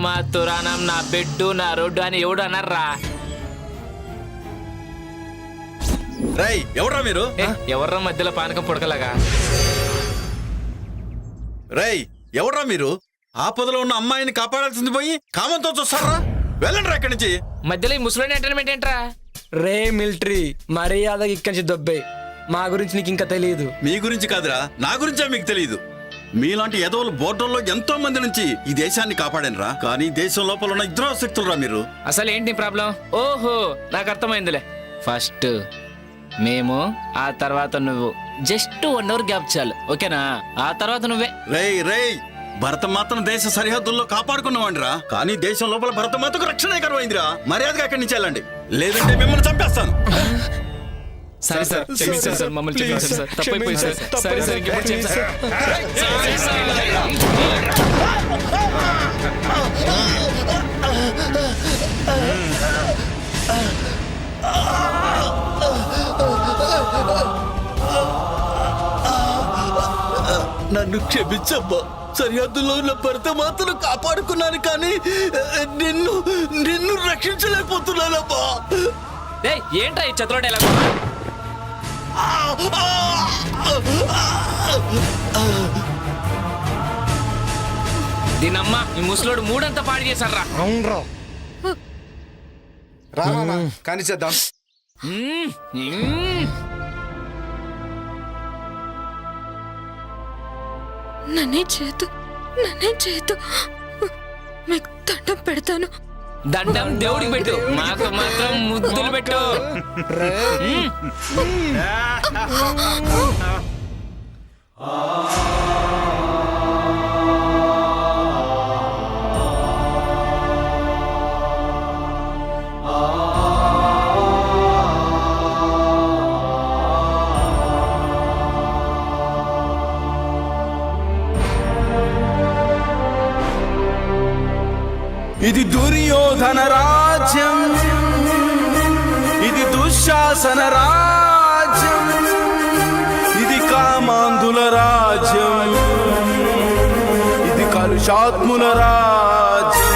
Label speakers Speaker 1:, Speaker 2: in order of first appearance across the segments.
Speaker 1: మా తురాణం నా బెడ్డు నా రోడ్డు అని ఎవడు అన్నారా?
Speaker 2: రేయ్ ఎవడ్రా మీరు?
Speaker 1: ఎవర్రా మధ్యలో పానకం పుడకలాగా?
Speaker 2: రేయ్ ఎవడ్రా మీరు? ఆపదలో ఉన్న అమ్మాయిని కాపాడాల్సింది పోయి కామంతో చూస్తారా? వెళ్ళండి ఇక్కడి నుంచి.
Speaker 1: మధ్యలో ఈ ముసలోని ఎంటర్టైన్మెంట్ ఏంట్రా?
Speaker 3: రే మిలిటరీ మర్యాదగా ఇక్కడి నుంచి దొబ్బే. మా గురించి నీకు ఇంకా తెలియదు.
Speaker 2: మీ గురించి కాదురా, నా గురించే మీకు తెలియదు. మీలాంటి ఎదవలు బోర్డర్లో ఎంతో మంది నుంచి ఈ దేశాన్ని కాపాడనురా. కానీ దేశం లోపల ఉన్న ఇద్దరు శక్తులురా మీరు.
Speaker 1: అసలు ఏంటి ప్రాబ్లం? ఓహో నాకు అర్థమైందిలే. ఫస్ట్ మేము, ఆ తర్వాత నువ్వు. జస్ట్ 1 అవర్ గ్యాప్ చాలు, ఓకేనా? ఆ తర్వాత నువ్వే.
Speaker 2: రేయ్ రేయ్ భరతమాతను దేశ సరిహద్దుల్లో కాపాడుకున్నవాడిరా. కానీ దేశం లోపల భరతమాతకు రక్షణ కరువైందిరా. మర్యాదగా అక్కడి నుంచి వెళ్ళండి, లేదంటే మిమ్మల్ని చంపేస్తాను.
Speaker 1: సరే సార్, క్షమించండి సార్, మమ్మల్ని క్షమించండి సార్, తప్పైపోయింది సార్. సరే సార్, ఇంకెప్పుడు చేయండి సార్.
Speaker 2: నన్ను క్షమించమ్మా. సరిహద్దులో ఉన్న భరతమాతను కాపాడుకున్నాను, కానీ నిన్ను నిన్ను రక్షించలేకపోతున్నానమ్మా.
Speaker 1: ఏంట్రా ఈ చతుర డైలాగ్? దీనమ్మా ఈ ముసలోడు మూడంతా పాడు చేశారా?
Speaker 4: అవునరా, రా కానీ చేద్దాం.
Speaker 5: నన్నే చేతు మీకు దండం పెడతాను.
Speaker 1: దండం దేవుడికి పెట్టు, మాకు మాత్రం ముద్దులు పెట్టు.
Speaker 6: ఇది దుర్యోధన రాజ్యం, ఇది దుశ్శాసన రాజ్యం, ఇది కామాంధుల రాజ్యం, ఇది కలుషాత్ముల రాజ్యం.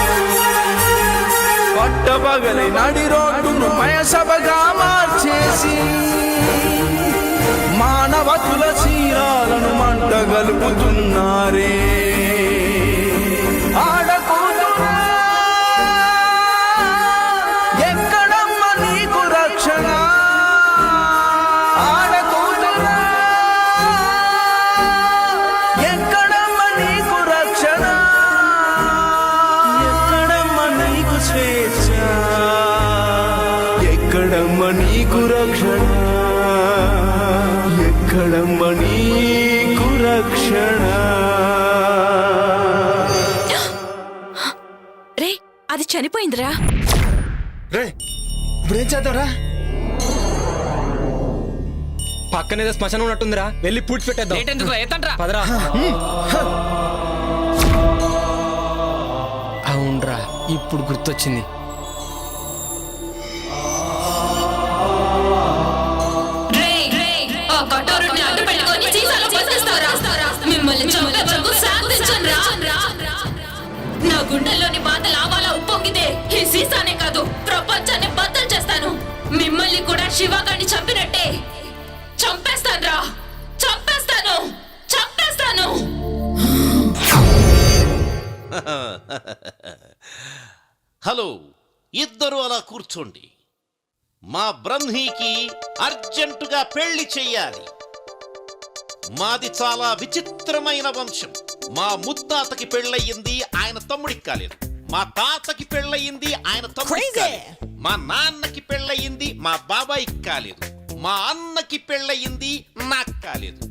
Speaker 6: పట్టపగలి నడి రోడ్డును మయసభగా మార్చేసి మానవతుల చీరాలను మంట గలుపుతున్నారే. ఎక్కడమ్మ నీకు రక్షణ, ఎక్కడమ్మ నీకు రక్షణ?
Speaker 5: రే అది చనిపోయిందిరా.
Speaker 4: రే ఇప్పుడేం చేద్దాంరా?
Speaker 3: పక్కనేదో శ్మశానం ఉన్నట్టుందిరా, వెళ్ళి పూడ్చి పెట్టేద్దాం. పదరా. అవునరా, ఇప్పుడు గుర్తొచ్చింది.
Speaker 5: నా గుండెల్లోని బాధ లావాలా ఉప్పొంగితే ఈ సీసానే కాదు ప్రపంచాన్ని బద్దలు చేస్తాను. మిమ్మల్ని కూడా శివగాడిని చంపినట్టే చంపేస్తాను.
Speaker 7: హలో, ఇద్దరు అలా కూర్చోండి. మా బ్రహ్మీకి అర్జెంటుగా పెళ్లి చెయ్యాలి. మాది చాలా విచిత్రమైన వంశం. మా ముత్తాతకి పెళ్ళయింది, ఆయన తమ్ముడికి కాలేదు. మా తాతకి పెళ్ళయింది, ఆయన తమ్ముడికి కాలేదు. మా నాన్నకి పెళ్ళయింది, మా బాబాయికి కాలేదు. మా అన్నకి పెళ్ళయింది, నాకు కాలేదు.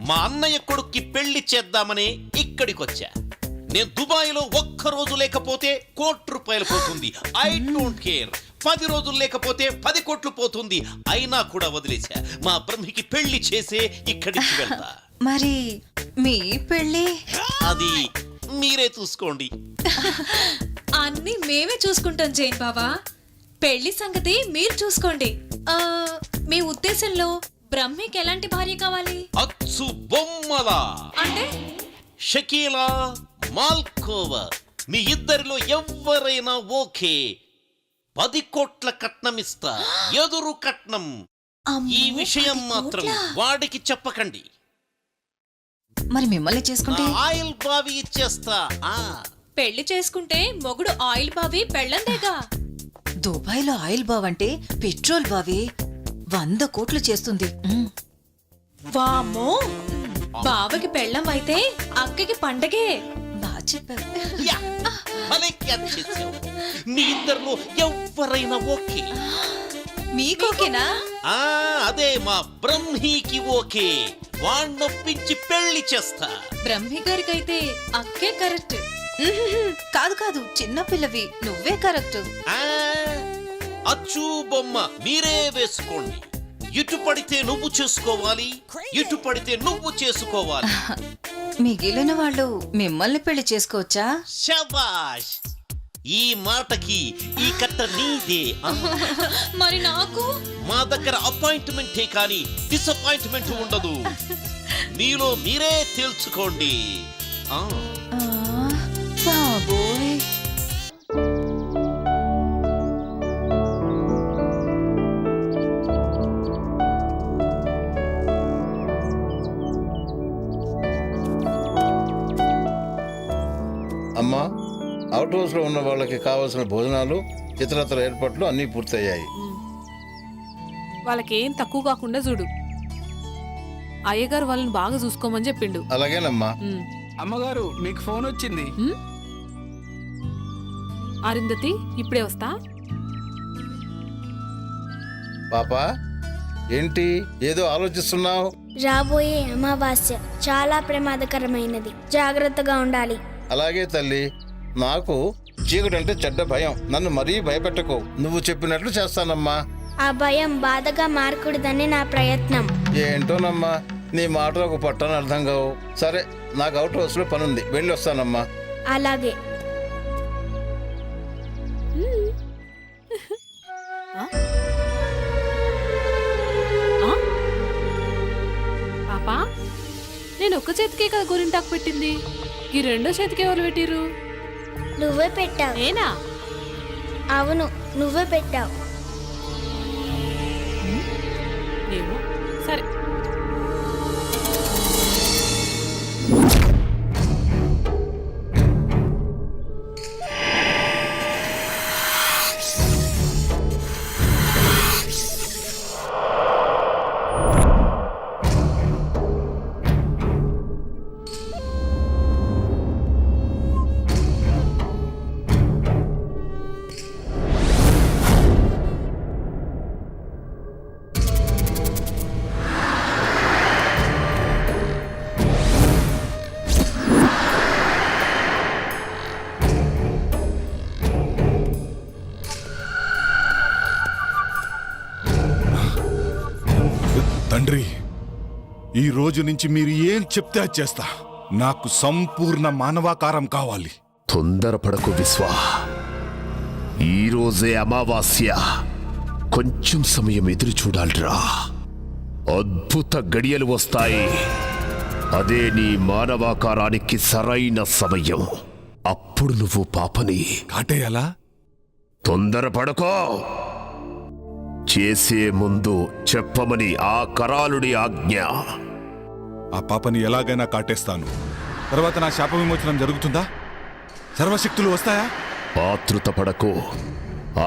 Speaker 7: మా అన్నయ్య కొడుక్కి పెళ్లి చేద్దామని ఇక్కడికొచ్చా. నేను దుబాయ్లో ఒక్కరోజు లేకపోతే ₹1,00,00,000 పోతుంది. I don't care. 10 రోజులు లేకపోతే 10 కోట్లు పోతుంది. అయినా కూడా వదిలేశా. మా బ్రహ్మికి పెళ్లి చేసే ఇక్కడికి వెళ్తా.
Speaker 8: మరి మీ పెళ్ళి
Speaker 7: అది మీరే చూసుకోండి.
Speaker 9: అన్ని మేమే చూసుకుంటాం జైన్ బాబా. పెళ్లి సంగతి మీరు చూసుకోండి. మీ ఉద్దేశంలో బ్రహ్మికి ఎలాంటి భార్య కావాలి?
Speaker 7: అచ్చు బొమ్మలా
Speaker 9: అంటే
Speaker 7: షకీలా, మాల్కోవా, మీ ఇద్దరిలో ఎవరైనా ఓకే 10 కోట్ల కట్నమిస్తా. ఎదురు కట్నం. ఈ విషయం మాత్రం వాడికి చెప్పకండి.
Speaker 8: మరి మిమ్మల్ని చేసుకుంటే
Speaker 7: ఆయిల్ బావి ఇచ్చేస్తా.
Speaker 9: పెళ్లి చేసుకుంటే మొగుడు ఆయిల్ బావి పెళ్ళందేగా.
Speaker 8: దుబాయ్లో ఆయిల్ బావ్ అంటే పెట్రోల్ బావి 100 కోట్లు చేస్తుంది.
Speaker 9: వామ్మో, బావకి పెళ్ళం అయితే అక్కకి పండగే.
Speaker 8: బాగా చెప్పావు.
Speaker 7: యా, భలే క్యాచ్ చేసావు. మీ ఇద్దరిలో ఎవరైనా ఓకే.
Speaker 8: మీకోకేనా?
Speaker 7: అదే మా బ్రహ్మీకి ఓకే. వాణ్ణొప్పించి పెళ్లి చేస్తా.
Speaker 9: బ్రహ్మి గారికైతే అక్కే కరెక్ట్.
Speaker 8: కాదు కాదు, చిన్న పిల్లవి, నువ్వే కరెక్ట్.
Speaker 7: అచ్చు బొమ్మ మీరే వేసుకోండి. ఇటు పడితే నువ్వు చేసుకోవాలి, ఇటు పడితే నువ్వు చేసుకోవాలి.
Speaker 8: మిగిలిన వాళ్ళు మిమ్మల్ని పెళ్లి చేసుకోవచ్చా?
Speaker 7: శబాష్, ఈ మాటకి ఈ కట్ట నీదే.
Speaker 9: మరి నాకు
Speaker 7: మా దగ్గర అపాయింట్మెంటే కానీ డిసప్పాయింట్మెంట్ ఉండదు. మీలో మీరే తేల్చుకోండి.
Speaker 8: బాబోయ్.
Speaker 10: అమ్మా, అవుట్ హౌస్ లో ఉన్న వాళ్ళకి కావాల్సిన భోజనాలు ఇతరత్ర ఏర్పాట్లు అన్నీ పూర్తయ్యాయి.
Speaker 11: వాళ్ళకేం తక్కువ కాకుండా చూడు. అయ్యగారు వాళ్ళని బాగా చూసుకోమని చెప్పిండు.
Speaker 10: అలాగేనమ్మా.
Speaker 3: అమ్మగారు మీకు ఫోన్ వచ్చింది.
Speaker 11: అరుంధతి, ఇప్పుడే వస్తా.
Speaker 10: పాపా, ఏంటి ఏదో ఆలోచిస్తున్నావు?
Speaker 12: రాబోయే అమావాస్య చాలా ప్రమాదకరమైనది, జాగ్రత్తగా ఉండాలి.
Speaker 10: అలాగే తల్లి, నాకు చీకటంటే చెడ్డ భయం. నన్ను మరీ భయపెట్టకు. నువ్వు చెప్పినట్లు చేస్తానమ్మా.
Speaker 12: ఆ భయం బాధగా మారకూడదని నా ప్రయత్నం.
Speaker 10: ఏంటోనమ్మా, నీ మాటలకు పట్టని అర్థం కావు. సరే, నాకు అవుట్ హౌస్ లో పనుంది, వెళ్ళి వస్తానమ్మా.
Speaker 12: అలాగే.
Speaker 11: పాపా, నేను ఒక్క చేతికే కదా గోరింటాకు పెట్టింది. ఈ రెండో చేతికి ఎవరు పెట్టిర్రు?
Speaker 12: నువ్వే పెట్టావు.
Speaker 11: నేనా?
Speaker 12: అవును, నువ్వే పెట్టావు.
Speaker 11: ఏమో, సరే.
Speaker 4: తండ్రి, ఈ రోజు నుంచి మీరు ఏం చెప్తే అది చేస్తా. నాకు సంపూర్ణ మానవాకారం కావాలి.
Speaker 13: తొందరపడకు విశ్వా, ఈరోజే అమావాస్య. కొంచెం సమయం ఎదురు చూడాలిరా. అద్భుత గడియలు వస్తాయి. అదే నీ మానవాకారానికి సరైన సమయం. అప్పుడు నువ్వు పాపని
Speaker 4: కాటేయాలా?
Speaker 13: తొందరపడకో. చేసే ముందు చెప్పమని ఆ కరాలుడి ఆజ్ఞ.
Speaker 4: ఆ పాపని ఎలాగైనా కాటేస్తాను. తర్వాత నా శాప విమోచనం జరుగుతుందా? సర్వశక్తులు వస్తాయా?
Speaker 13: ఆతృతపడకు,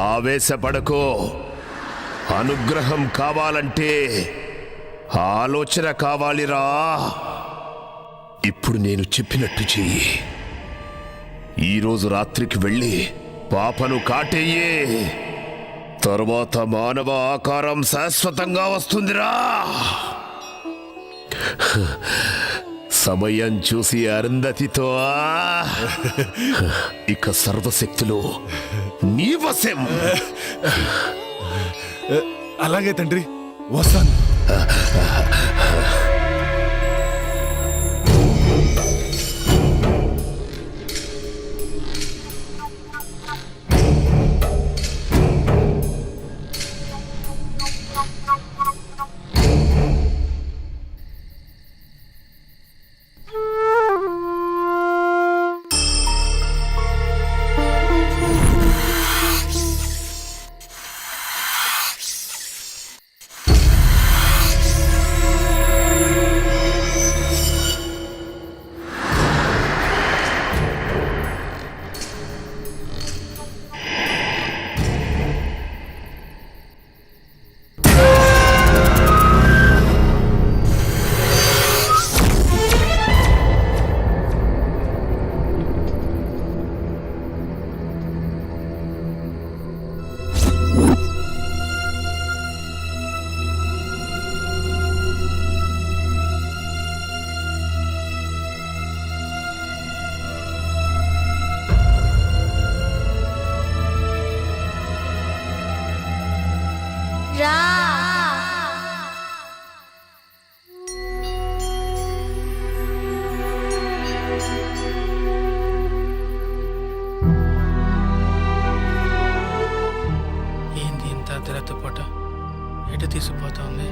Speaker 13: ఆవేశపడకు. అనుగ్రహం కావాలంటే ఆలోచన కావాలిరా. ఇప్పుడు నేను చెప్పినట్టు చెయ్యి. ఈరోజు రాత్రికి వెళ్ళి పాపను కాటేయే. తరువాత మానవ ఆకారం శాశ్వతంగా వస్తుందిరా. సమయం చూసి అరుంధతితో ఇక సర్వశక్తులు నీ వశం.
Speaker 4: అలాగే తండ్రి, వస్తాను.
Speaker 1: బయట తీసుకుపోతుంది.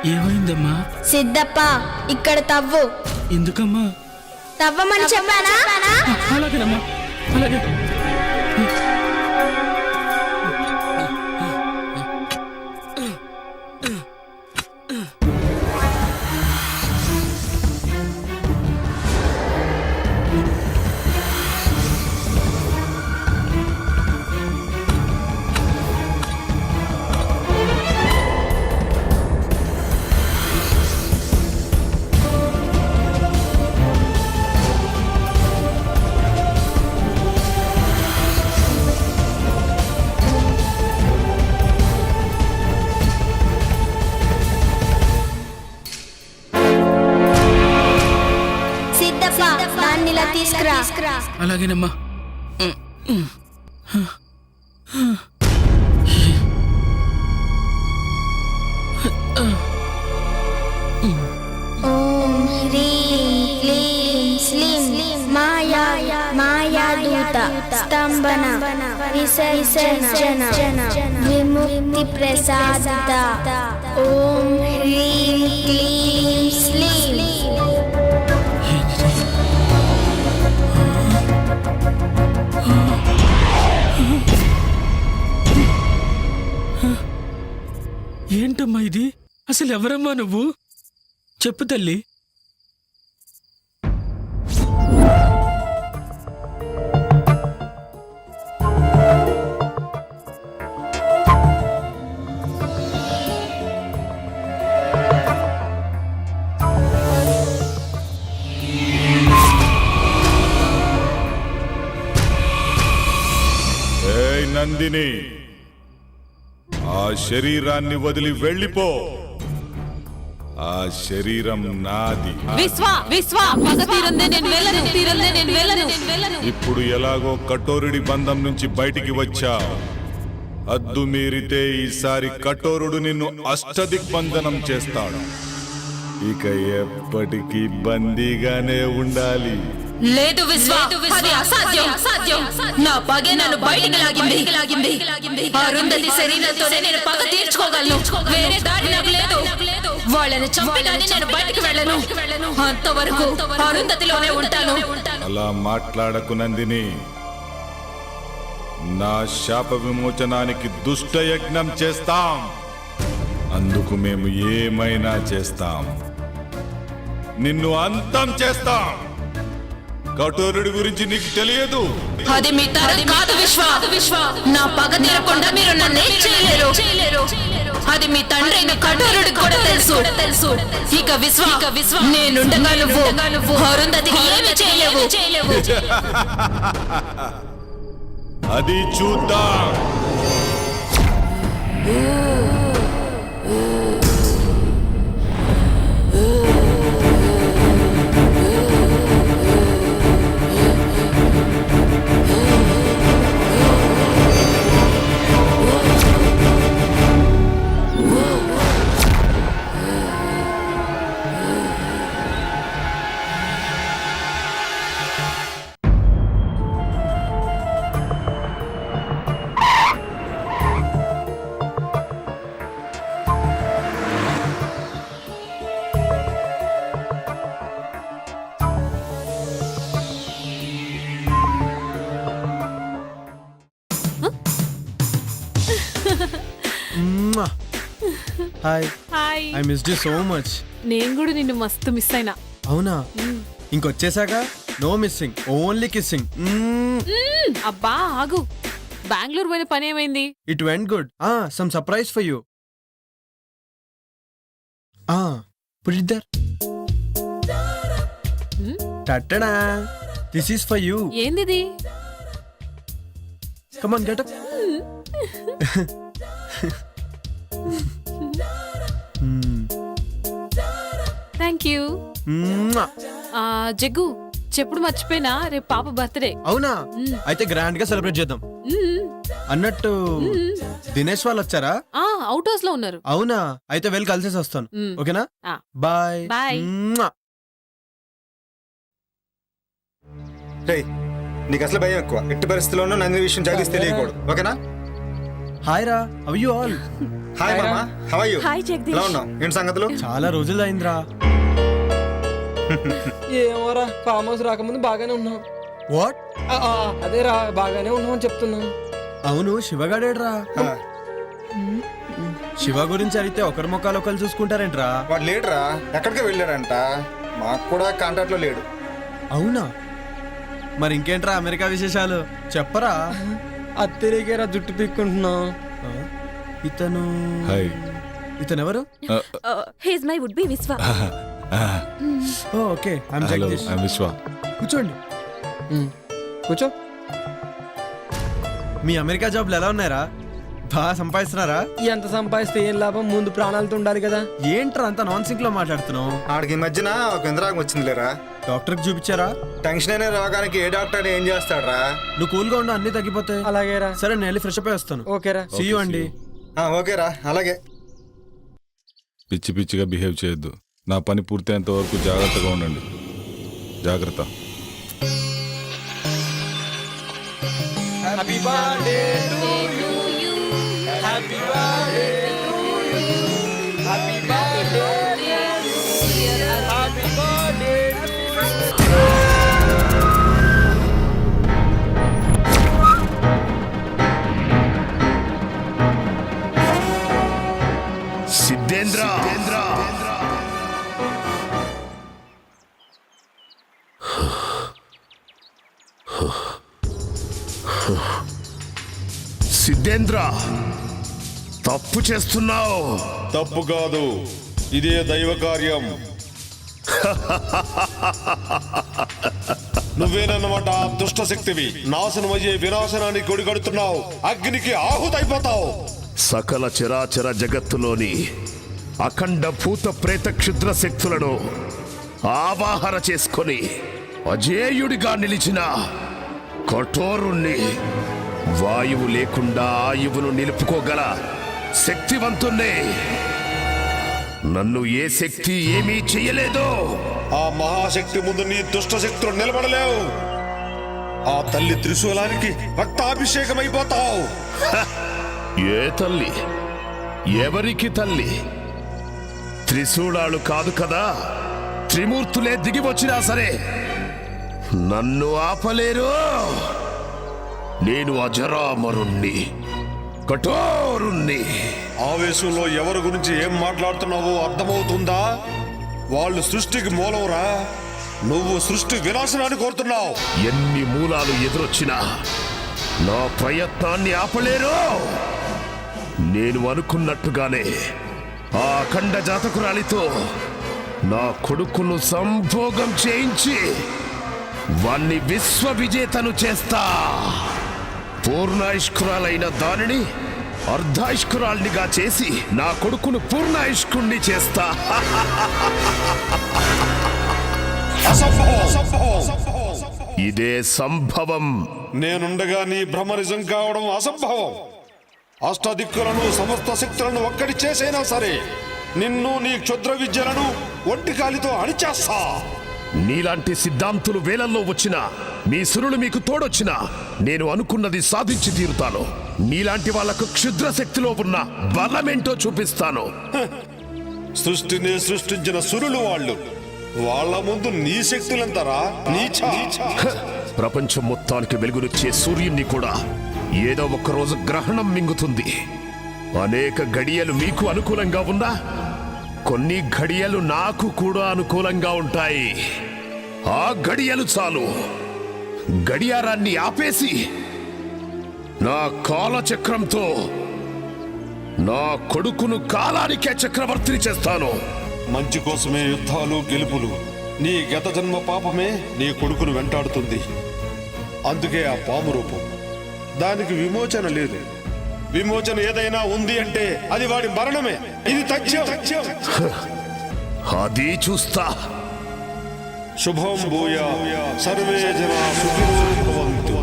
Speaker 1: ఏమైందమ్మా?
Speaker 12: సిద్ధప్ప ఇక్కడ తవ్వు.
Speaker 1: ఎందుకమ్మా?
Speaker 12: తవ్వమని చెప్పానా?
Speaker 1: అలాగేనమ్మా, అలాగే.
Speaker 12: దాన్ని ఇలా తీసుకురా.
Speaker 1: అలాగేనమ్మా.
Speaker 12: ఓం హ్రీం క్లీం స్లీం మాయాదూత స్తంభన విసర్జన విముక్తి ప్రసాద. ఓం హ్రీం క్లీం స్లీం.
Speaker 1: ఏంటమ్మా ఇది? అసలు ఎవరమ్మా నువ్వు? చెప్పు తల్లి.
Speaker 4: ఏయ్ నందిని, ఆ శరీరాన్ని వదిలి వెళ్ళిపో. ఆ శరీరం నాది. ఇప్పుడు ఎలాగో కఠోరుడి బంధం నుంచి బయటికి వచ్చావు. హద్దు మీరితే ఈసారి కఠోరుడు నిన్ను అష్టదిగ్బంధనం చేస్తాడు. ఇక ఎప్పటికీ బందీగానే ఉండాలి.
Speaker 5: లేదు విశ్వ, అది అసాధ్యం. నా పగే నన్ను బయటికి లాగింది. అరుంధతి శరీరంతోనే నేను పగ తీర్చుకోగలను. వేరే దారి నాకు లేదు. వాళ్ళని చంపి కానీ నేను బయటికి వెళ్ళను. అంతవరకు అరుంధతిలోనే ఉంటాను.
Speaker 4: అలా మాట్లాడకు నందిని. నా శాప విమోచనానికి దుష్ట యజ్ఞం చేస్తాం. అందుకు మేము ఏమైనా చేస్తాం. నిన్ను అంతం చేస్తాం. కఠోరుడి గురించి నీకు తెలియదు.
Speaker 5: అది మీ తరం కాదు విశ్వ. నా పగ తీరకుండా మీరు నన్ను ఏం చేయలేరు. అది మీ తండ్రైన కఠోరుడికి కూడా తెలుసు. ఇక విశ్వ నేనుండగా నువ్వు అరుంధతిని ఏమీ చేయలేవు.
Speaker 4: అది చూద్దాం.
Speaker 3: Hi.
Speaker 11: Hi.
Speaker 3: I missed you so much.
Speaker 11: నేను కూడా నిన్ను మస్తు మిస్ అయినా.
Speaker 3: అవునా? ఇంకొచ్చేసాక నో మిస్సింగ్, ఓన్లీ కిస్సింగ్.
Speaker 11: అబ్బా ఆగు, బెంగళూరు పోయిన పని ఏమైంది?
Speaker 3: It went good. Some surprise for you. Put it there. Tada, this is for you.
Speaker 11: ఏందిది?
Speaker 3: Come on, get up.
Speaker 11: Thank you. Jaggu, చెప్పుడు మర్చిపోయినా, రేపు పాప బర్త్డే.
Speaker 3: అవునా? అయితే గ్రాండ్ గా సెలబ్రేట్ చేద్దాం. అన్నట్టు దినేష్ వాళ్ళు వచ్చారా?
Speaker 11: అవుట్ హౌస్ లో ఉన్నారు.
Speaker 3: అవునా? అయితే వెళ్ళి కలిసేసి వస్తాను. ఓకేనా? Bye
Speaker 11: bye.
Speaker 14: నీకు అసలు భయం ఎక్కువ. ఎట్టి పరిస్థితుల్లోనూ నందిని విషయం జగదీష్ తెలియకూడదు. ఓకేనా?
Speaker 3: హాయ్ రా, హౌ యు ఆల్?
Speaker 14: హాయ్ మామా, how are you?
Speaker 5: Hi Jagadish.
Speaker 14: ఎలా ఉన్నావు? ఏంటి సంగతులు?
Speaker 3: చాలా రోజులు అయిందిరా.
Speaker 15: ఏమోరా, ఫామ్ హౌస్ రాకముందు బాగానే ఉన్నాం.
Speaker 3: వాట్?
Speaker 15: అదేరా, బాగానే ఉన్నాం అని చెప్తున్నాం.
Speaker 3: అవును, శివగాడేడ్రా? శివ గురించి అడిగితే ఒకరి ముఖాలు ఒకరు చూసుకుంటారేంట్రా?
Speaker 14: వాడు లేడురా, ఎక్కడికి వెళ్ళాడంట. మాకు కూడా కాంటాక్ట్ లో లేడు.
Speaker 3: అవునా? మరి ఇంకేంట్రా అమెరికా విశేషాలు చెప్పరా?
Speaker 15: అత్తరికేరా జుట్టు పీక్కుంటున్నాం.
Speaker 3: ఇతను ఎవరు?
Speaker 5: హీస్ మై వుడ్ బి విశ్వ.
Speaker 3: Okay, I am Jagadish.
Speaker 4: I am విశ్వ.
Speaker 3: కూర్చోండి.
Speaker 15: కూర్చో.
Speaker 3: మీ అమెరికా జాబ్లు ఎలా ఉన్నాయరా? బాగా సంపాదిస్తున్నారా?
Speaker 15: ఎంత సంపాదిస్తే ఏం లాభం, ముందు ప్రాణాలతో ఉండాలి కదా.
Speaker 3: ఏంట్రా అంత నాన్ సింక్ లో మాట్లాడుతున్నావు?
Speaker 14: ఆడికి ఈ మధ్యన ఒక ఇంద్రాగం వచ్చింది లేరా.
Speaker 3: డాక్టర్ చూపించారా?
Speaker 14: టెన్షన్ అనే రోగానికి ఏ డాక్టర్ ఏం చేస్తాడరా?
Speaker 3: నువ్వు కూల్ గా ఉండు, అన్ని తగ్గిపోతాయి.
Speaker 15: అలాగేరా.
Speaker 3: సరే, నేను వెళ్ళి ఫ్రెష్ అప్ అయి వస్తాను.
Speaker 15: ఓకేరా.
Speaker 3: సీ యూ అండి.
Speaker 14: ఓకేరా, అలాగే.
Speaker 4: పిచ్చి పిచ్చిగా బిహేవ్ చేయొద్దు. నా పని పూర్తయ్యేంత వరకు జాగ్రత్తగా ఉండండి. జాగ్రత్త.
Speaker 15: Happy birthday to you. Happy birthday to you. Happy birthday happy birthday
Speaker 13: Siddhendra. Siddhendra, తప్పు చేస్తున్నావు.
Speaker 6: తప్పు కాదు, ఇదే దైవ కార్యం. నువ్వేనన్నమాట దుష్ట శక్తివి. నాశనమయ్యే వినాశనాన్ని కొడిగడుతున్నావు. అగ్నికి ఆహుతైపోతావు.
Speaker 13: సకల చరాచర జగత్తులోని అఖండ భూత ప్రేత క్షుద్ర శక్తులను ఆవాహన చేసుకొని అజేయుడిగా నిలిచిన కఠోరుణ్ణి, వాయువు లేకుండా ఆయువును నిలుపుకోగల శక్తివంతుణ్ణి. నన్ను ఏ శక్తి ఏమీ చెయ్యలేదు.
Speaker 6: ఆ మహాశక్తి ముందు నీ దుష్ట శక్తులు నిలబడలేవు. ఆ తల్లి త్రిశూలానికి రక్తాభిషేకమైపోతావు.
Speaker 13: ఏ తల్లి? ఎవరికి తల్లి? త్రిశూలాలు కాదు కదా, త్రిమూర్తులే దిగి వచ్చినా సరే నన్ను ఆపలేరు. నేను అజరామరుణ్ణి, కఠోరుణ్ణి.
Speaker 6: ఆవేశంలో ఎవరి గురించి ఏం మాట్లాడుతున్నావో అర్థమవుతుందా? వాళ్ళు సృష్టికి మూలంరా. నువ్వు సృష్టి వినాశనాన్ని కోరుతున్నావు.
Speaker 13: ఎన్ని మూలాలు ఎదురొచ్చినా నా ప్రయత్నాన్ని ఆపలేరు. నేను అనుకున్నట్టుగానే ఆ అఖండ జాతకురాలితో నా కొడుకును సంభోగం చేయించి వాణ్ణి విశ్వ విజేతను చేస్తా. పూర్ణాయుష్కురాలైన దానిని అర్ధాయుష్కురాల్నిగా చేసి నా కొడుకును పూర్ణాయుష్కుణ్ణి చేస్తా. ఇదే సంభవం.
Speaker 6: నేనుండగా నీ భ్రమ నిజం కావడం అసంభవం. అష్టదిక్కులను సమస్త శక్తులను ఒక్కటి చేసైనా సరే నిన్ను నీ క్షుద్ర విద్యలను ఒంటి కాలితో అణిచేస్తా.
Speaker 13: నీలాంటి సిద్ధాంతులు వేలల్లో వచ్చినా, మీ సురులు మీకు తోడొచ్చినా నేను అనుకున్నది సాధించి తీరుతాను. నీలాంటి వాళ్లకు క్షుద్ర శక్తిలో ఉన్న బలమేంటో చూపిస్తాను.
Speaker 6: సృష్టిని సృష్టించిన సురులు వాళ్ళు. వాళ్ళ ముందు నీ శక్తులంతరా నీచా.
Speaker 13: ప్రపంచం మొత్తానికి వెలుగునిచ్చే సూర్యుణ్ణి కూడా ఏదో ఒక రోజు గ్రహణం మింగుతుంది. అనేక గడియలు మీకు అనుకూలంగా ఉన్నా కొన్ని గడియలు నాకు కూడా అనుకూలంగా ఉంటాయి. ఆ గడియలు చాలు. గడియారాన్ని ఆపేసి నా కాలచక్రంతో నా కొడుకును కాలానికే చక్రవర్తిని చేస్తాను.
Speaker 6: మంచి కోసమే యుద్ధాలు గెలుపులు. నీ గత జన్మ పాపమే నీ కొడుకును వెంటాడుతుంది. అందుకే ఆ పాము రూపం. దానికి విమోచన లేదు. విమోచన ఏదైనా ఉంది అంటే అది వాడి మరణమే. ఇది తథ్యం.
Speaker 13: అది చూస్తా.
Speaker 6: శుభం భూయా సర్వే జనా సుఖినో భవంతు.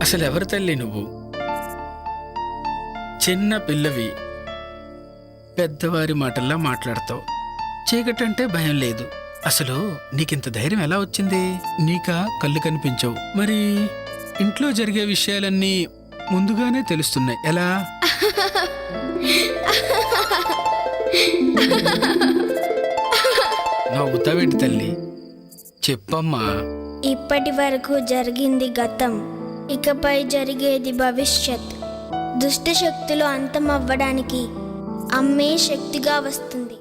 Speaker 1: అసలు ఎవరు తల్లి నువ్వు? చిన్న పిల్లవి, పెద్దవారి మాటల్లా మాట్లాడతావు. చీకటంటే భయం లేదు. అసలు నీకింత ధైర్యం ఎలా వచ్చింది? నీకా కళ్ళు కనిపించవు, మరి ఇంట్లో జరిగే విషయాలన్నీ ముందుగానే తెలుస్తున్నాయి. ఎలా? నవ్వుతావేంటి తల్లి? చెప్పమ్మా.
Speaker 12: ఇప్పటి వరకు జరిగింది గతం, ఇకపై జరిగేది భవిష్యత్. దుష్ట శక్తులు అంతమవ్వడానికి అమ్మే శక్తిగా వస్తుంది.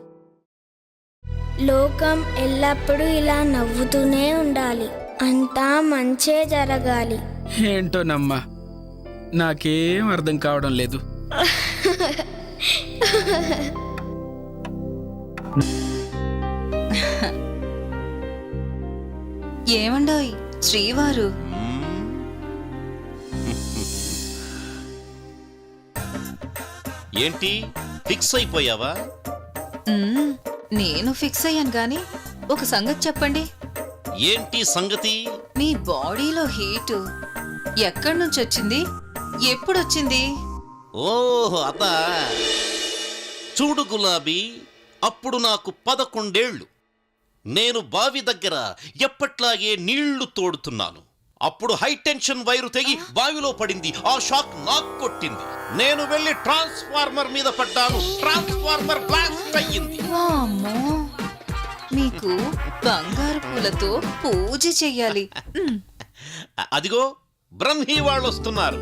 Speaker 12: లోకం ఎల్లప్పుడూ ఇలా నవ్వుతూనే ఉండాలి. అంతా మంచే జరగాలి.
Speaker 1: ఏంటోనమ్మా, నాకేం అర్థం కావడం లేదు.
Speaker 8: ఏమండోయ్ శ్రీవారు?
Speaker 7: ఏంటి ఫిక్స్ అయిపోయావా?
Speaker 8: నేను ఫిక్స్ అయ్యాను గాని ఒక సంగతి చెప్పండి.
Speaker 7: ఏంటి సంగతి?
Speaker 8: మీ బాడీలో హీటు ఎక్కడి నుంచి వచ్చింది? ఎప్పుడొచ్చింది?
Speaker 7: ఓహో అదా. చూడు గులాబీ, అప్పుడు నాకు 11 ఏళ్ళు. నేను బావి దగ్గర ఎప్పట్లాగే నీళ్లు తోడుతున్నాను. అప్పుడు హై టెన్షన్ వైరు తెగి బావిలో పడింది. ఆ షాక్ నాకు కొట్టింది. నేను వెళ్ళి ట్రాన్స్ఫార్మర్ మీద పడ్డాను. ట్రాన్స్ఫార్మర్ బ్లాస్ట్ అయ్యింది.
Speaker 8: వామ్మో, మీకు బంగారు పూలతో పూజ చెయ్యాలి.
Speaker 7: అదిగో బ్రహ్మీ వాళ్ళు వస్తున్నారు.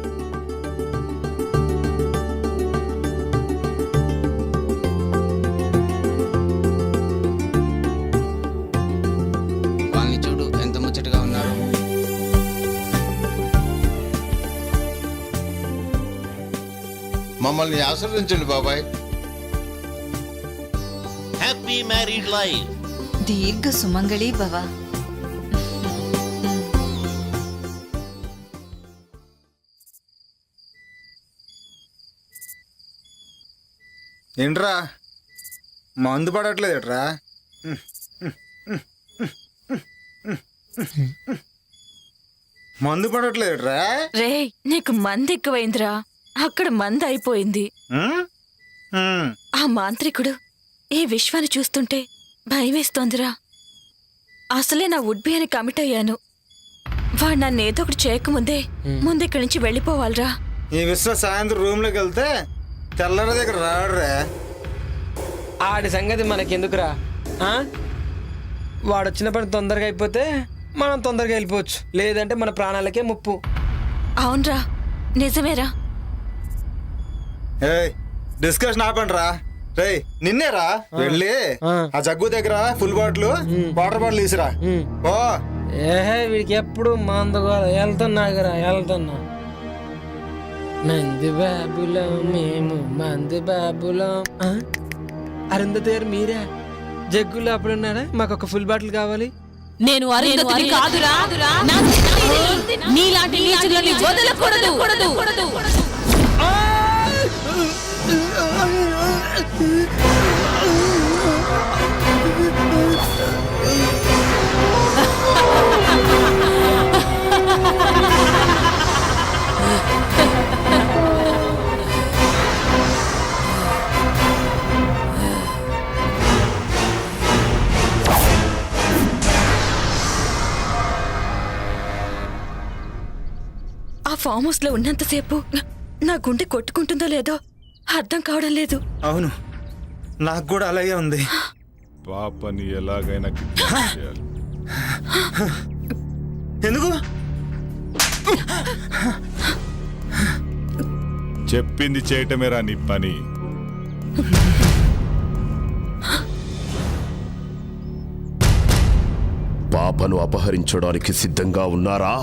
Speaker 16: వాళ్ళని చూడు ఎంత ముచ్చటగా ఉన్నారు.
Speaker 10: మమ్మల్ని ఆశీర్వదించండి బాబాయ్.
Speaker 7: Happy married life.
Speaker 8: దీర్ఘ సుమంగళి భవ.
Speaker 14: ఏంట్రా మందు పడట్లేదట్రా? మందు పడట్లేదట్రా?
Speaker 5: రే, నీకు మంది ఎక్కువైందిరా. అక్కడ మంది అయిపోయింది. ఆ మాంత్రికుడు ఈ విశ్వాన్ని చూస్తుంటే భయమేస్తోందిరా. అసలే నా వుడ్బి అని కమిట్ అయ్యాను. వాడు నన్ను ఏదో ఒకటి చేయకముందే ముందిక్కడి నుంచి వెళ్ళిపోవాలిరా.
Speaker 14: ఈ విశ్వ సాయంత్రం రూమ్లోకి వెళ్తే తెల్లర దగ్గర రాడురా.
Speaker 17: ఆడి సంగతి మనకెందుకురా? వాడు వచ్చిన పని తొందరగా అయిపోతే మనం తొందరగా వెళ్ళిపోవచ్చు. లేదంటే మన ప్రాణాలకే ముప్పు.
Speaker 5: అవునరా, నిజమేరా.
Speaker 14: డిస్కషన్ ఆపండి రా. రే నిన్నేరా వెళ్ళి ఆ జగ్గు దగ్గర ఫుల్ బాటిల్ వాటర్ బాటిల్ తీసిరా. ఓ
Speaker 17: ఏహే, వీడికి ఎప్పుడు మందుగోల. వెళ్తున్నాగరా, వెళ్తున్నా. మంది బాబులో మేము, మంది బాబులో. అరుంధతి గారు మీరే? జగ్గులో అప్పుడున్నారా? మాకు ఒక ఫుల్ బాటిల్ కావాలి.
Speaker 5: నేను అరుంధతిని కాదురా. నీలాంటి నీచులని వదలకూడదు. ఆ ఫామ్ హౌస్ లో ఉన్నంతసేపు నా గుండె కొట్టుకుంటుందో లేదో అర్థం కావడం లేదు.
Speaker 14: అవును, నాకు కూడా అలాగే ఉంది.
Speaker 4: పాపని ఎలాగైనా కిడ్నాప్ చేయాలి.
Speaker 14: ఎందుకు?
Speaker 4: చెప్పింది చేయటమేరా నీ పని.
Speaker 13: పాపను అపహరించడానికి సిద్ధంగా ఉన్నారా?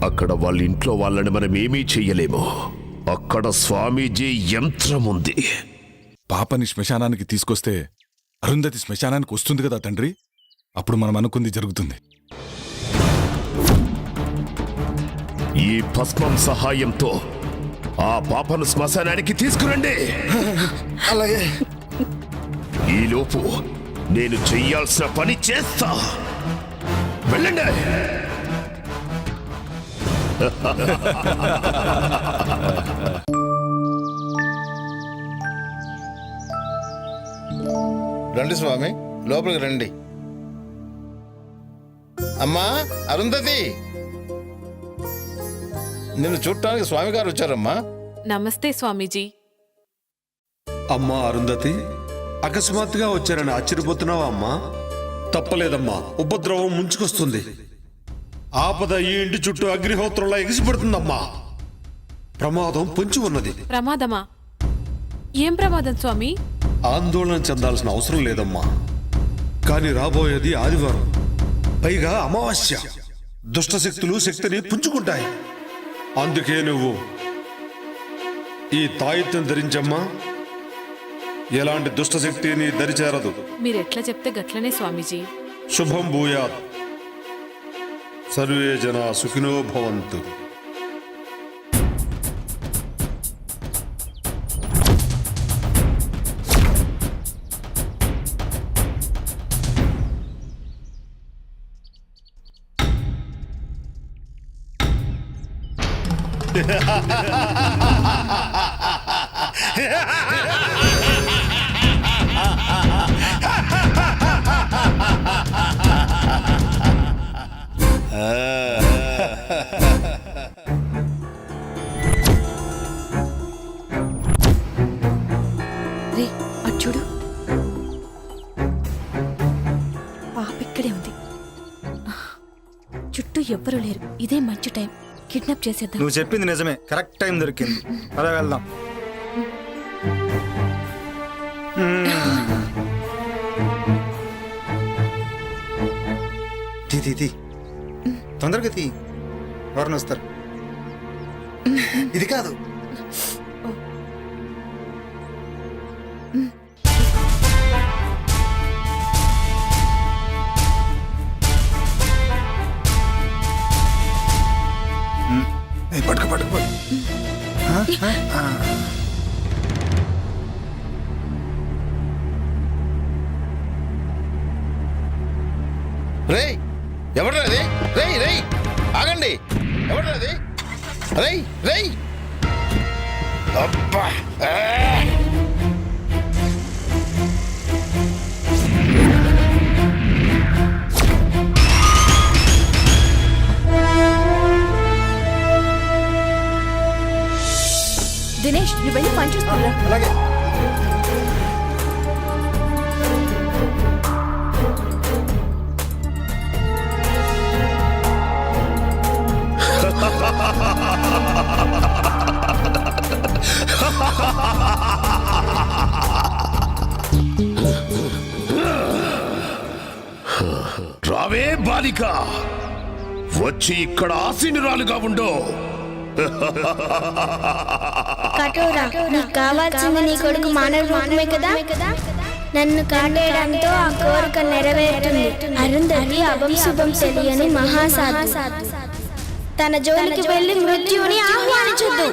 Speaker 13: అక్కడ వాళ్ళ ఇంట్లో వాళ్ళని మనం ఏమీ చెయ్యలేము. అక్కడ స్వామీజీ యంత్రం ఉంది.
Speaker 4: పాపని శ్మశానానికి తీసుకొస్తే అరుంధతి శ్మశానానికి వస్తుంది కదా తండ్రి. అప్పుడు మనం అనుకుంది జరుగుతుంది.
Speaker 13: ఈ భస్మం సహాయంతో ఆ పాపను శ్మశానానికి తీసుకురండి.
Speaker 14: అలాగే.
Speaker 13: ఈలోపు నేను చెయ్యాల్సిన పని చేస్తా. వెళ్ళండి.
Speaker 10: రండి స్వామి, లోపలికి రండి. అమ్మా అరుంధతి, నిన్ను చూడటానికి స్వామి గారు వచ్చారమ్మా.
Speaker 11: నమస్తే స్వామీజీ.
Speaker 6: అమ్మా అరుంధతి, అకస్మాత్తుగా వచ్చారని ఆశ్చర్యపోతున్నావా అమ్మా? తప్పలేదమ్మా, ఉపద్రవం ముంచుకొస్తుంది. ఆపద ఈ ఇంటి చుట్టూ అగ్నిహోత్రంలా ఎగిసిపడుతుందమ్మా. ప్రమాదం పొంచి ఉన్నది.
Speaker 11: ప్రమాదమా? ఏం ప్రమాదం స్వామి?
Speaker 6: ఆందోళన చెందాల్సిన అవసరం లేదమ్మా. కానీ రాబోయేది ఆదివారం, పైగా అమావాస్య. దుష్టశక్తులు శక్తిని పుంజుకుంటాయి. అందుకే నువ్వు ఈ తాయిత్యం ధరించమ్మా. ఎలాంటి దుష్టశక్తి నీ దరిచేరదు.
Speaker 11: మీరెట్లా చెప్తే గట్లనే స్వామీజీ.
Speaker 6: శుభం భూయాత్. సర్వే జనా సుఖినో భవంతు.
Speaker 5: రే అటు చూడు, పాప ఇక్కడే ఉంది. చుట్టూ ఎవ్వరూ లేరు. ఇదే మంచి టైం, కిడ్నాప్ చేసేద్దాం.
Speaker 14: నువ్వు చెప్పింది నిజమే, కరెక్ట్ టైం దొరికింది. అలా వెళ్దాం. తీ తొందరగా తీ, ఎవరిని వస్తారు. ఇది కాదు. పట్టుకు పట్టుకు.
Speaker 10: రేయ్, ఎవడ్రాది? రేయ్ రేయ్, ఆగండి. ఎవడ్రాది? రేయ్ రేయ్. అబ్బా.
Speaker 5: దినేష్, నువ్వు వెళ్ళి పని చూస్తున్నా.
Speaker 14: అలాగే.
Speaker 13: రావే బాలిక, వచ్చి ఇక్కడ ఆసీనురాలుగా ఉండో.
Speaker 12: కఠోరా, నీకు కావాల్సింది నీ కొడుకు మానవ రూపమే కదా. నన్ను కాటేయడంతో ఆ కోరిక నెరవేరుతుంది. అరుంధతి అభం శుభం తెలియని మహాసాధు. తన జోలికి వెళ్ళి మృత్యువుని ఆహ్వానించొద్దు.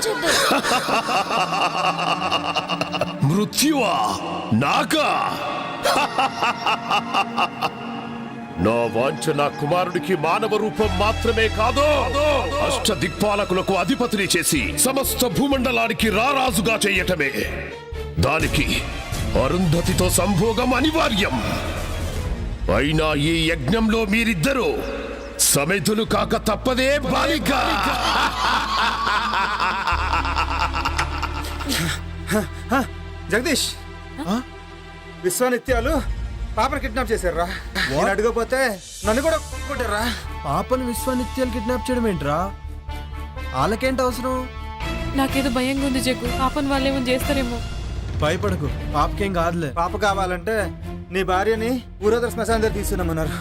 Speaker 13: మృత్యువా? నాకా? నా వాంఛ నా కుమారుడికి మానవ రూపం మాత్రమే కాదు, అష్ట దిక్పాలకులకు అధిపతిని చేసి సమస్త భూమండలానికి రారాజుగా చెయ్యటమే. దానికి అరుంధతితో సంభోగం అనివార్యం. అయినా ఈ యజ్ఞంలో మీరిద్దరూ సమితులు కాక తప్పదే బాలిక.
Speaker 14: జగదీష్, విశ్వానిత్యాలు పాపను కిడ్నాప్ చేశారా? నేను అడగపోతే నన్ను కూడా కొట్టారా?
Speaker 3: పాపను విశ్వానిత్యాలు కిడ్నాప్ చేయడం ఏంట్రా? వాళ్ళకేంటి అవసరం?
Speaker 11: నాకేదో భయంగా ఉంది జగ్గు. పాపని వాళ్ళు ఏమో చేస్తారేమో.
Speaker 3: భయపడకు, పాపకేం కాదులే.
Speaker 14: పాప కావాలంటే నీ భార్యని ఊరోదర శ్మశానం దగ్గర తీసుకున్నామన్నారు.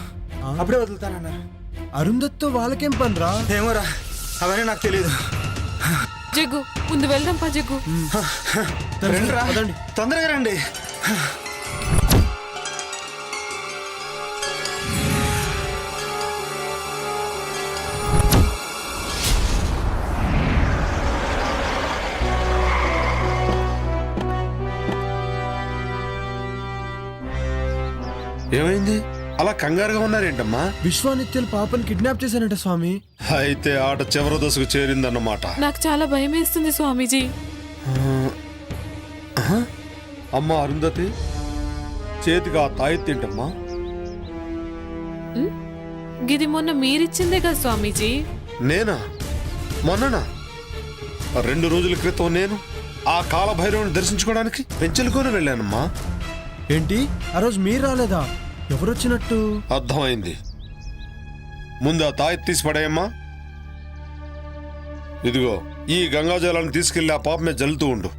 Speaker 14: అప్పుడే వదులుతానన్నారు.
Speaker 3: అరుంధత్తో వాళ్ళకేం పనిరా?
Speaker 14: ఏమోరా, అవన్నీ నాకు తెలియదు.
Speaker 11: జగ్గు ముందు వెళ్దాం పా జగ్గు.
Speaker 14: రండిరా, తొందరగా రండి.
Speaker 6: ఏమైంది అలా కంగారుగా ఉన్నారేంటమ్మా?
Speaker 3: విశ్వానిత్యాలు పాపని కిడ్నాప్ చేశానంట స్వామి.
Speaker 6: అయితే ఆట చివరి దశకు చేరిందన్నమాట.
Speaker 11: నాకు చాలా భయం వేస్తుంది స్వామీజీ.
Speaker 6: అమ్మా అరుంధతి, చేతికి ఆ తాయెత్తేంటమ్మా?
Speaker 11: గిది మొన్న మీరిచ్చిందే కదా స్వామీజీ.
Speaker 6: నేనా? మొన్ననా? 2 రోజుల క్రితం నేను ఆ కాలభైరవుని దర్శించుకోవడానికి పెంచెలుకొని వెళ్ళానమ్మా.
Speaker 3: ఏంటి, ఆ రోజు మీరు రాలేదా? ఎవరొచ్చినట్టు?
Speaker 6: అర్థమైంది. ముందు ఆ తాయెత్తు తీసి పడేయమ్మా. ఇదిగో ఈ గంగాజలాన్ని తీసుకెళ్లి ఆ పాప మీద జల్లుతూ ఉండు.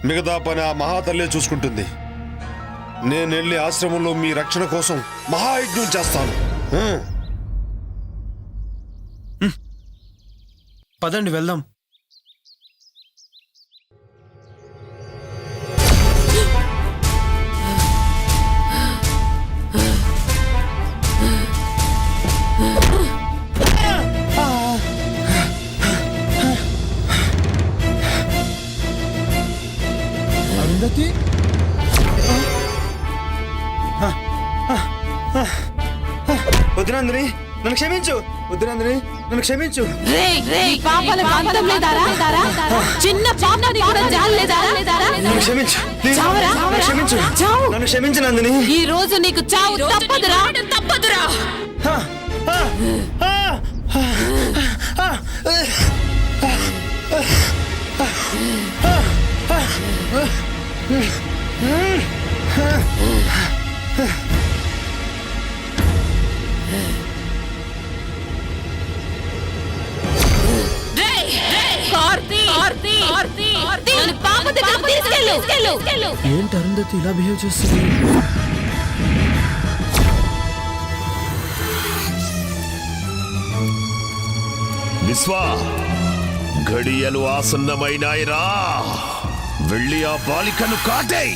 Speaker 6: మిగతా పని ఆ మహాతల్లే చూసుకుంటుంది. నేను వెళ్ళి ఆశ్రమంలో మీ రక్షణ కోసం మహాయజ్ఞం చేస్తాను.
Speaker 3: పదండి వెళ్దాం. అరుంధతి,
Speaker 14: వద్దునందిని నన్ను క్షమించు. వద్దునందిని నన్ను క్షమించు.
Speaker 5: చిన్న పాపని కూడా జాలేదారా?
Speaker 14: నన్ను క్షమించు, క్షమించు, నన్ను క్షమించు నందిని.
Speaker 5: ఈ రోజు నీకు చావు తప్పదురా, తప్పదురా.
Speaker 3: ఏంటి అరుంధతి ఇలా బిహేవ్ చేస్తుంది?
Speaker 13: విశ్వా, ఘడియలు ఆసన్నమైనాయిరా. వెళ్ళి ఆ బాలికను కాటేయ్.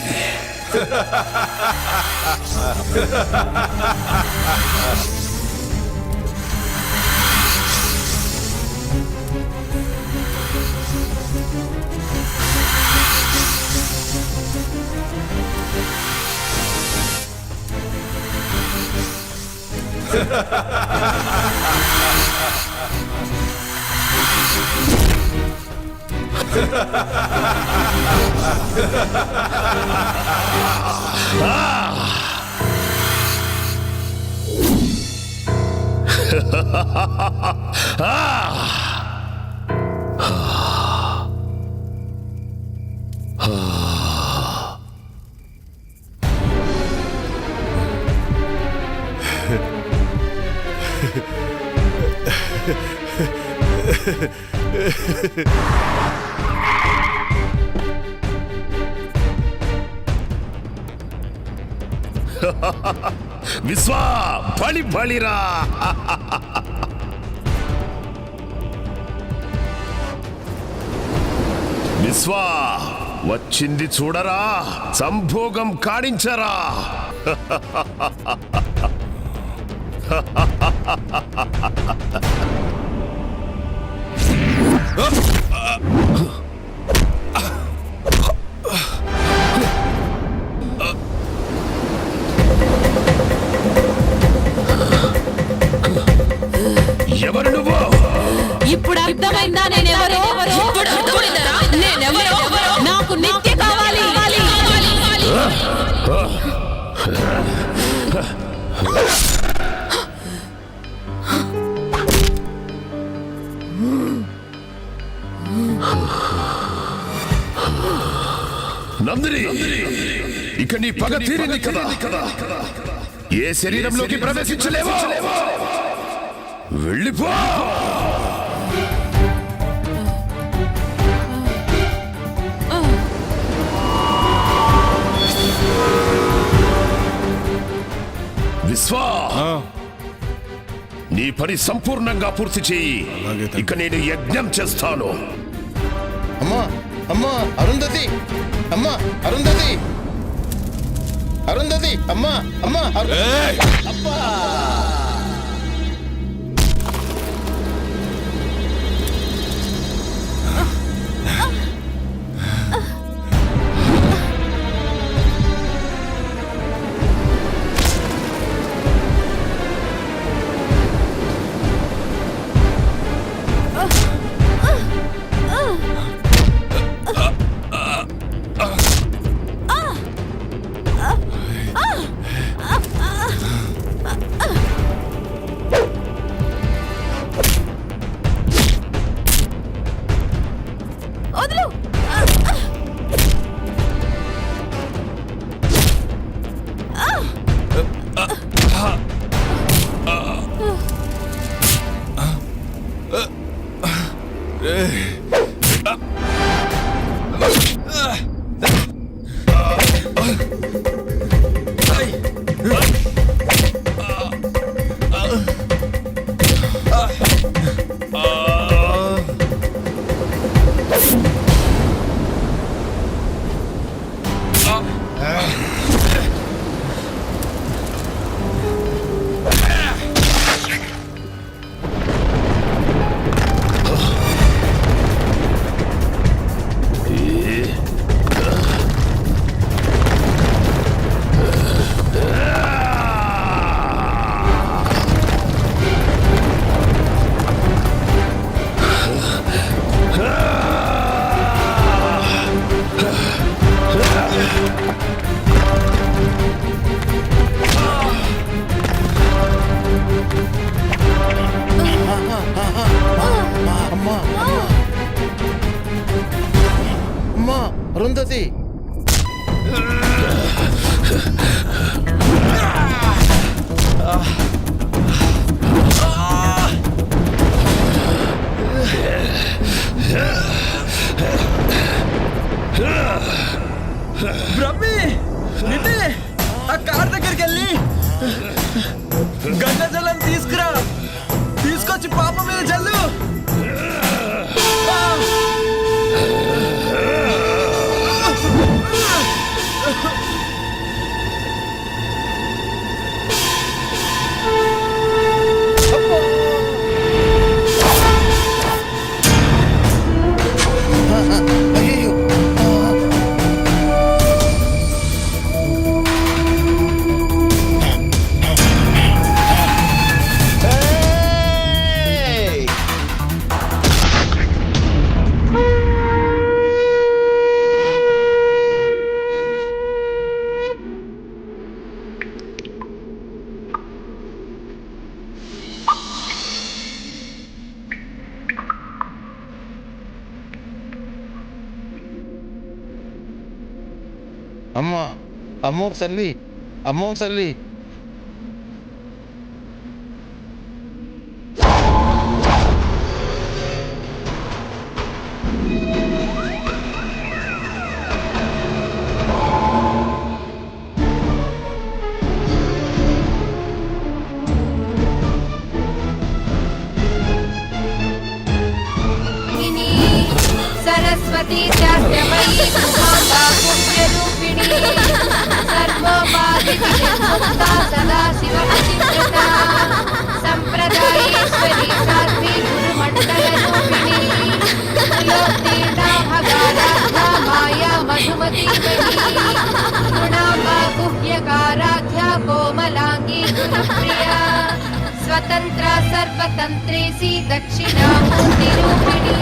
Speaker 13: విశ్వా, బలి బలిరా. విశ్వా, వచ్చింది చూడరా, సంభోగం కాడించరా. ఎవరు నువ్వు?
Speaker 5: ఇప్పుడు అర్థమైందా నేనెవరో? ఇప్పుడు అర్థమైందా నేనెవరో? నాకు నిత్య కావాలి.
Speaker 13: నందిని, ఇక నీ పగ తీరింది కదా. ఏ శరీరంలోకి ప్రవేశించలేవో వెళ్ళిపో. విశ్వా, నీ పని సంపూర్ణంగా పూర్తి చేయి. ఇక నేను యజ్ఞం చేస్తాను.
Speaker 10: అమ్మా అమ్మా అరుంధతి, అమ్మా అరుంధతి, అరుంధతి, అమ్మా అమ్మా అబ్బా. అమ్మా అరుంధతి,
Speaker 17: బ్రహ్మి నిన్నే ఆ కార్ దగ్గరికి వెళ్ళి గంగా జలం తీసుకురా, తీసుకొచ్చి పాప మీద జల్లు. అమ్మా అమ్మో తల్లి, అమ్మో తల్లి.
Speaker 5: सरस्वती शास्त्रमयी माता पुण्यरूपिणी सर्वोपाधिमुक्ता सदा शिवचित्रता संप्रदायेश्वरी साध्वी गुरुमण्डलरूपिणी त्रिलोकीर्णा भगाराध्या माया Madhumati गुणाम्बा गुह्यकाराध्या कोमलांगी गुणप्रिया स्वतंत्रा सर्वतन्त्रेसी दक्षिणामूर्तिरूपिणी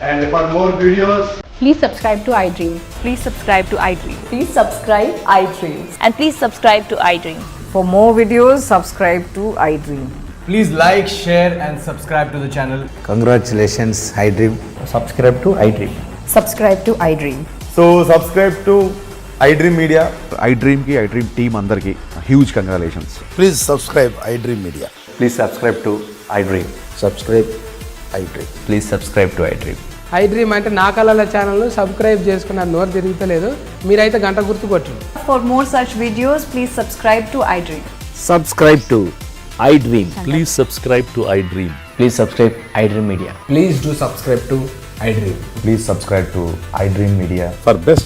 Speaker 18: And for more videos,
Speaker 19: please subscribe to iDream. Please subscribe to iDream. Please subscribe iDream. And please subscribe to iDream.
Speaker 20: For more videos, subscribe to iDream.
Speaker 3: Please like, share and subscribe to the channel.
Speaker 21: Congratulations, iDream.
Speaker 18: subscribe to iDream.
Speaker 20: Subscribe to iDream.
Speaker 18: So subscribe to iDream Media. iDream ki iDream team andarki huge congratulations.
Speaker 21: Please subscribe iDream Media.
Speaker 18: Please subscribe to iDream.
Speaker 21: Subscribe iDream.
Speaker 18: Please subscribe to iDream.
Speaker 17: iDream అంటే నా కళల channel subscribe చేసుకున్న నోరు తిరుగుతలేదు, మీరైతే గంట గుర్తు కొట్టండి.
Speaker 20: For more such videos, please subscribe to iDream.
Speaker 22: Subscribe to iDream. Please subscribe to iDream. Please subscribe iDream Media.
Speaker 3: Please do subscribe to iDream.
Speaker 18: Please subscribe to iDream Media.
Speaker 4: For best